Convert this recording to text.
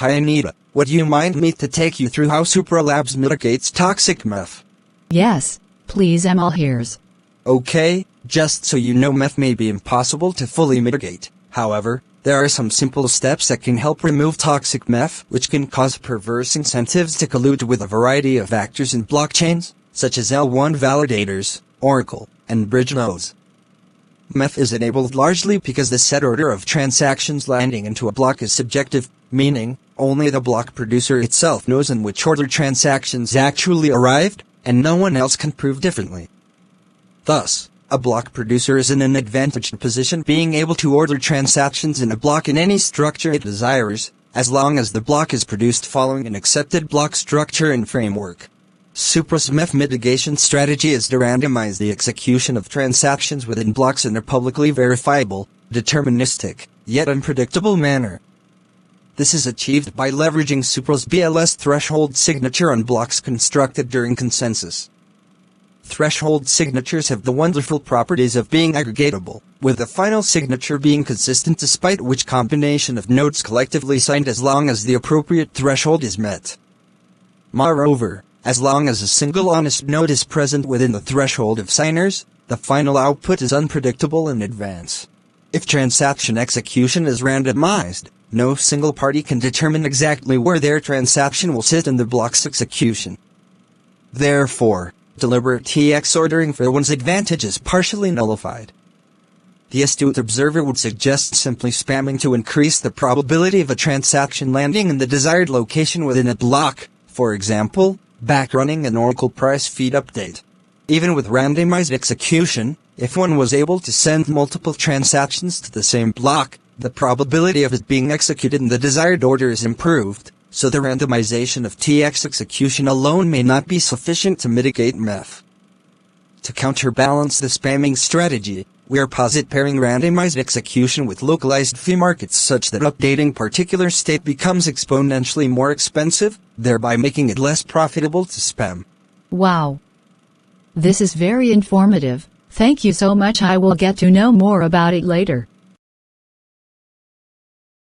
Hi Anita, would you mind me to take you through how Supra Labs mitigates toxic MEV? Yes, please, I'm all ears. Okay, just so you know, MEV may be impossible to fully mitigate. However, there are some simple steps that can help remove toxic MEV, which can cause perverse incentives to collude with a variety of actors in blockchains, such as L1 validators, Oracle, and bridge nodes. MEV is enabled largely because the set order of transactions landing into a block is subjective, meaning, only the block producer itself knows in which order transactions actually arrived, and no one else can prove differently. Thus, a block producer is in an advantaged position being able to order transactions in a block in any structure it desires, as long as the block is produced following an accepted block structure and framework. Supra's MEV mitigation strategy is to randomize the execution of transactions within blocks in a publicly verifiable, deterministic, yet unpredictable manner. This is achieved by leveraging Supra's BLS threshold signature on blocks constructed during consensus. Threshold signatures have the wonderful properties of being aggregatable, with the final signature being consistent despite which combination of nodes collectively signed as long as the appropriate threshold is met. Moreover, as long as a single honest node is present within the threshold of signers, the final output is unpredictable in advance. If transaction execution is randomized, no single party can determine exactly where their transaction will sit in the block's execution. Therefore, deliberate TX ordering for one's advantage is partially nullified. The astute observer would suggest simply spamming to increase the probability of a transaction landing in the desired location within a block, for example, backrunning an Oracle price feed update. Even with randomized execution, if one was able to send multiple transactions to the same block, the probability of it being executed in the desired order is improved, so the randomization of TX execution alone may not be sufficient to mitigate MEV. To counterbalance the spamming strategy, we are pairing randomized execution with localized fee markets such that updating particular state becomes exponentially more expensive, thereby making it less profitable to spam. Wow. This is very informative. Thank you so much. I will get to know more about it later.